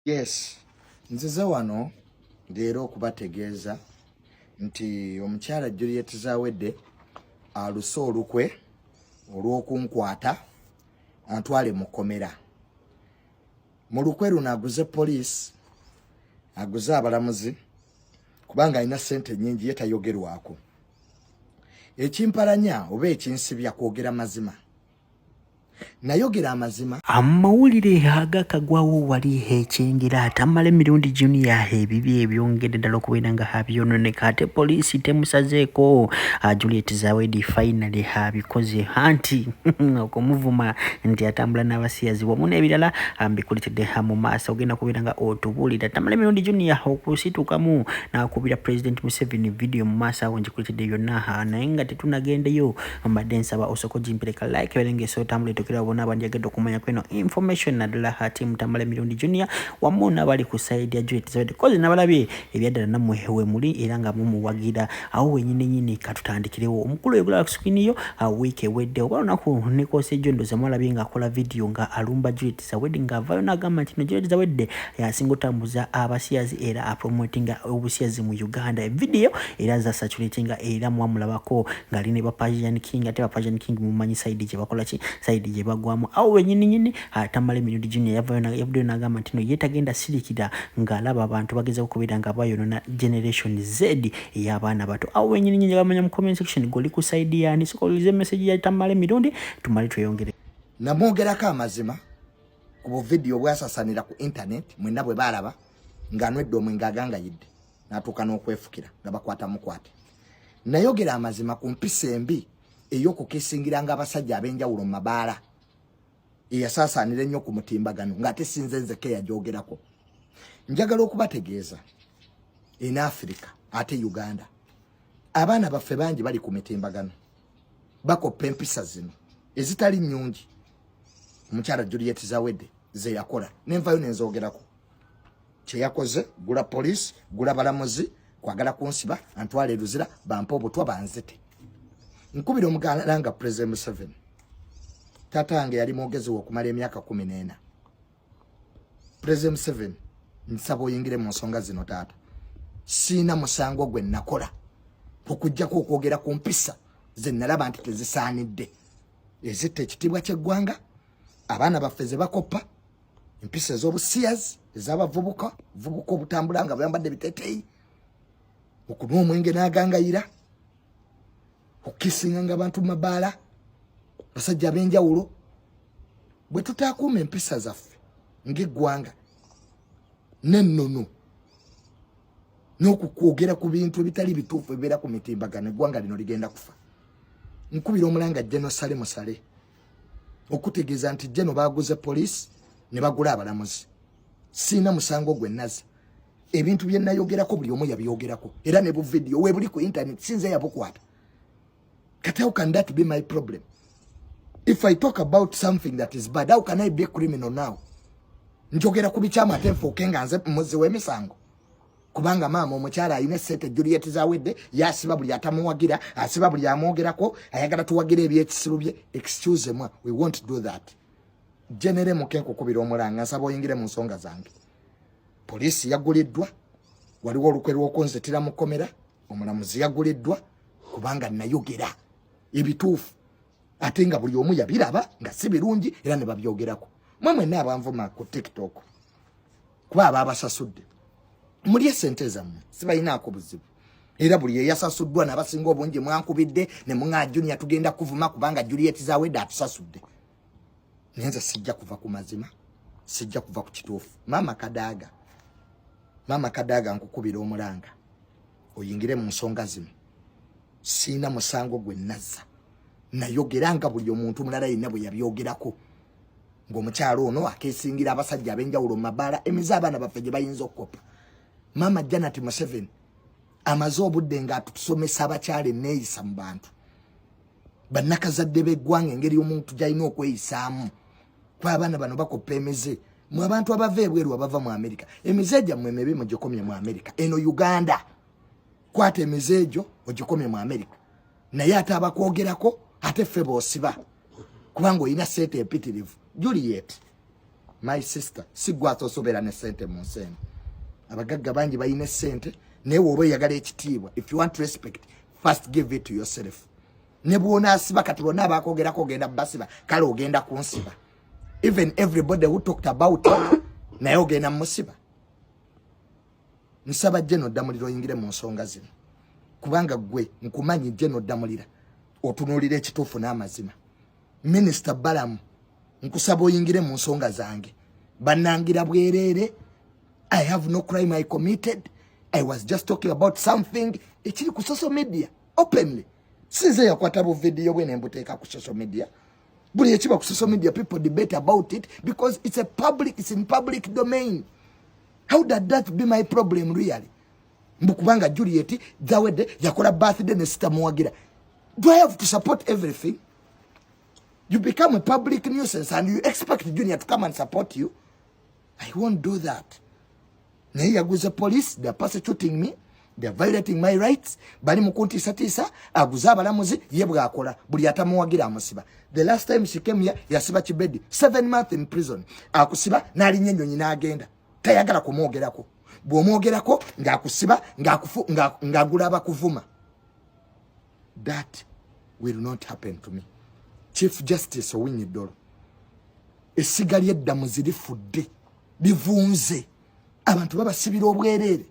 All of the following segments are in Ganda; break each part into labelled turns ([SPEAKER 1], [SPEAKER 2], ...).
[SPEAKER 1] Yes, nzize wano leero okubategeeza nti omukyala Juliet Zawedde aluse olukwe olw'okunkwata antwale mu kkomera. Mu lukwe luno aguze poliisi, aguze abalamuzi kubanga alina ssente nnyingi ye tayogerwako. Ekimpalanya oba ekinsibya kwogera mazima. Nayogera amazima
[SPEAKER 2] amawulire agakagwawo wali ekyengera atamala emirundi junior ebibi ebyongedde ddala okubeera nga abyononeka ate poliisi temusazeeko. Juliet Zawedde finally abikoze anti okumuvuma nti atambula n'abasiyazi wamu n'ebirala mbikuletedde mu maaso ogenda kubeera nga otubuulira tamala emirundi junior okusitukamu n'akubira President Museveni video mu maaso awo ngikuletedde byonna naye nga tetunagendeyo mbadde nsaba osoko gimpereka like eberengeso otambula etokera bona abanjagedde okumanya kweno information naddala hati mutambala emirundi junior wamu n'abali ku side ya Juliet Zawedde kozi n'abalabye ebyaddala nammwe we muli era nga mumuwagira awo wenyini katutandikirewo omukulu egula screen yo week ewedde oba lunaku nekose jondoza mwalabye nga akola video nga alumba Juliet Zawedde nga avayo n'agamba nti Juliet Zawedde yasinga otambuza abasiyazi era apromotinga obusiyazi mu Uganda. Video era za saturatinga era mwamulabako nga ali ne ba Persian King ate ba Persian King mumanyi side gye bakola ki side gye bagwamu awo wenyini atamala emirundi junior yavayo n'agamba nti no yetagenda sirikira ng'alaba abantu bageza okubeera nga bayonona generation Z ey'abaana bato. Awo wenyini bamanya mu comment section goli ku side yani sikolize message ya tamala emirundi tumale tweyongere
[SPEAKER 1] namwogerako amazima ku video bwasasanira ku internet mwenda bwe balaba ng'anwedde omwe ng'agangayidde n'atuuka n'okwefukira nga bakwata mukwate. Nayogera amazima ku mpisa embi ey'okukisingiranga abasajja ab'enjawulo mu mabaala eyasaasaanira ennyo ku mutimbagano ng'ate sinze nzeke yagyogerako. Njagala okubategeeza in Africa ate Uganda abaana baffe bangi bali ku mitimbagano bakoppa empisa zino ezitali nnyungi. Omukyala Juliet Zawedde ze yakola nenvayo nenzoogerako kye yakoze, gula poliisi, gula balamuzi, kwagala kunsiba antwala eruzira bampa obutwa banzite. Nkubira omugala nga President Museveni tatange yali mwogezi okumala emyaka 14. President Museveni nsaba oyingire mu nsonga zino taata. Sina musango gwe nakola okujjako okwogera ku mpisa ze nalaba nti tezisaanidde ezitta ekitiibwa ky'eggwanga abaana baffe ze bakoppa empisa ez'obusiyazi ez'abavubuka obutambula nga bambadde biteteeyi okunywa omwenge n'agangayira okukisinga nga abantu mu mabaala basajja ab'enjawulo. Bwe tutaakuuma empisa zaffe ng'eggwanga n'ennono n'okukwogera ku bintu ebitali bituufu ebibeera ku mitimbagano eggwanga lino ligenda kufa. Nkubira omulanga Jeno Sale Musale okutegeeza nti Jeno baaguze poliisi ne bagula abalamuzi. Sina musango gwe naza ebintu bye nayogerako buli omu yabyogerako era ne bu video we buli ku internet sinze yabukwata. Kati how can that be my problem? If I talk about something that is bad, how can I be a criminal now? Njogera ku bikyama ate nfuuke nga nze muzi w'emisango kubanga maama omukyala alina ssente Juliet Zawedde yasiba buli atamuwagira asiba buli amwogerako ayagala tuwagira ebyekisiru bye. Excuse me, we won't do that. Genere mukenko kubira omulanga nsaba oyingire mu nsonga zange. Poliisi yaguliddwa, waliwo olukwe lw'okunzitira mu kkomera, omulamuzi yaguliddwa kubanga nayogera ebituufu ate nga buli omu yabiraba nga si birungi era ne babyogerako. Mwe mwenna abanvuma ku TikTok kuba ababasasudde mulye ssente zammwe sibalinaako buzibu era buli eyasasuddwa n'abasinga obungi mwankubidde ne muŋŋa Junior tugenda kuvuma kubanga Juliet Zawedde atusasudde. Nenze sijja kuva ku mazima, sijja kuva ku kituufu. Mama Kadaga nkukubira omulanga oyingire mu nsonga zino. Sina musango gwe nazza nayogeranga buli omuntu mulala yenna bwe yabyogerako ng'omukyalo ono akeesingira abasajja ab'enjawulo mu mabaala emize abaana baffe gye bayinza okukopa. Mama Janet Museveni amaze obudde ng'atusomesa abakyala enneeyisa mu bantu bannakazadde b'eggwanga engeri omuntu gy'alina okweyisaamu kuba abaana bano bakoppa emize mu abantu abava ebweru abava mu Amerika. Emize gyammwe emibi mugikomye mu Amerika. Eno Uganda kwata emize egyo ogikomye mu Amerika naye ate abakwogerako ate ffe boosiba kubanga olina ssente empitirivu. Juliet my sister sigwa tosobera ne sente mu nsene abagagga bangi bayine sente newe obo yagala ekitiibwa. If you want respect, first give it to yourself. Ne bwona asiba kati bonna abakogera kogenda basiba kale ogenda kunsiba. Even everybody who talked about it naye ogenda musiba. Nsaba General Damulira oyingire mu nsonga zino kubanga gwe nkumanyi General Damulira otunulira ekituufu n'amazima. Minister Balamu nkusaba oyingire mu nsonga zange bannangira bwerere. I have no crime I committed. I was just talking about something ekiri ku social media openly. Since yakwata bu video bwe nembuteeka ku social media. Buli ekiba ku social media people debate about it because it's in public domain. How did that be my problem really? Mbukubanga Juliet Zawede yakola birthday ne sister Muwagira. Do I have to support everything? You become a public nuisance and you expect Junior to come and support you? I won't do that. Yaguza police, they are persecuting me, they are violating my rights. Bali mukunti satisa, aguza abalamuzi yebwa akola buli atamuwagira amusiba. The last time she came here, yasiba Chibedi 7 months in prison. Akusiba nali nyenyo nyina agenda. Tayagala kumwogerako. Bwomwogerako ngakusiba ngagula kuvuma. That will not happen to me. Chief Justice Owinyi-Dollo. Esigali eddamu zirifudde bivunze. Abantu babasibira obwerere.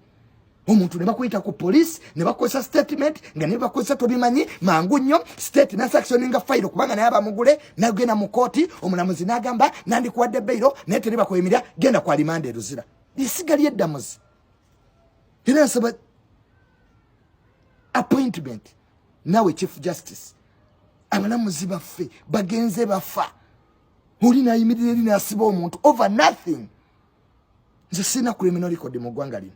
[SPEAKER 1] Omuntu ne bakuyita ku police ne bakozesa statement nga ne bakozesa tobimanyi mangu nnyo state na section nga file kubanga naye abamugule nagenda mu court omulamuzi nagamba nandi kuwadde bailo naye teri bakoyimira genda kwa rimande ruzira. Esigali eddamu zi. Era nsaba appointment nawe Chief Justice. Abalamuzi baffe bagenze bafa. Oli nayimirira eri nasiba omuntu over nothing. Nze sina criminal record mu ggwanga lino.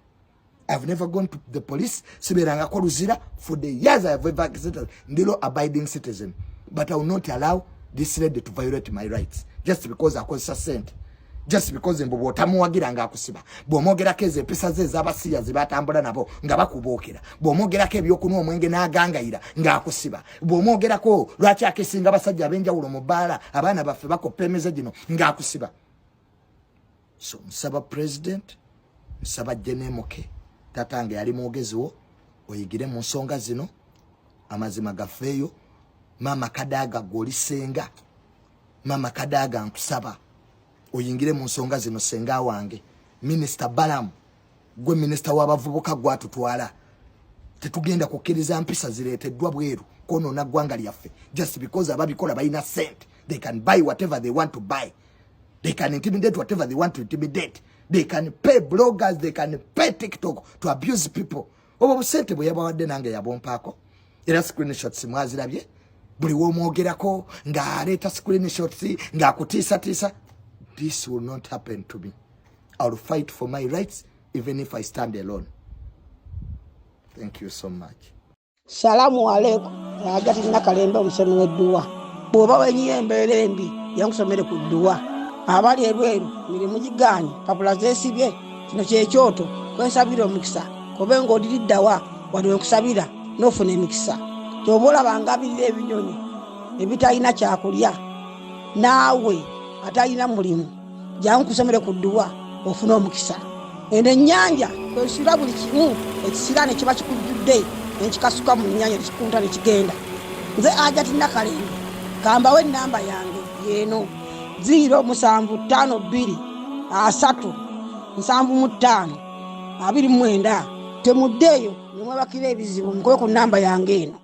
[SPEAKER 1] I've never gone to the police. Siberanga ko luzira for the years I have ever existed. Ndilo abiding citizen. But I will not allow this lady to violate my rights just because I cause sent. Just because mbobo otamuwagira nga akusiba. Bwomogera keze pesa ze zabasiya zibatambula nabo nga bakubokera. Bwomogera ke byokunwa omwenge n'agangayira nga akusiba. Bwomogera ko lwaki akesinga basajja abenjawulo mu bbaala abaana baffe bakopemeze gino nga akusiba. So nsaba president, nsaba Jenemoke, tatange yali mwogeziwo oyigire mu nsonga zino amazima gafeeyo. Mama Kadaga golisenga, Mama Kadaga nkusaba oyingire mu nsonga zino senga wange. Minister Balamu gwe minister w'abavubuka gwatutwala. Tetugenda kukkiriza mpisa zireeteddwa bweru kono na ggwanga lyaffe just because ababikola balina sent. They can buy whatever they want to buy. They can intimidate whatever they want to intimidate. They can pay bloggers, they can pay TikTok to abuse people. Obo busente bwe yabawadde nange yabompaako. Era screenshots mwazirabye. Buli womwogerako nga aleeta screenshots nga akutiisatiisa. This will not happen to me. I will fight for my rights even if I stand alone. Thank you so much.
[SPEAKER 3] Salamu alaikum. Agati nakalembe omusomi w'edduwa. Bw'oba wenyiye embeera embi yankusomere ku dduwa. Abali ebweru mirimu giganye papula zesibye kino kyekyoto kwesabira omukisa kobe ng'odiriddawa waliwe nkusabira n'ofuna emikisa. Kyobola bangabirira ebinyonyi ebitalina kyakulya naawe atalina mulimu jankusomere ku dduwa ofuna omukisa. Eno ennyanja kwesira buli kimu ekisira ne kiba kikujjudde nekikasuka mu nnyanja nekikunta nekigenda. Nze Agati Nakalembe kambawo ennamba yange yeeno 0752375 temuddeeyo ne mwebakira ebizibu mukoye ku nnamba yange eno.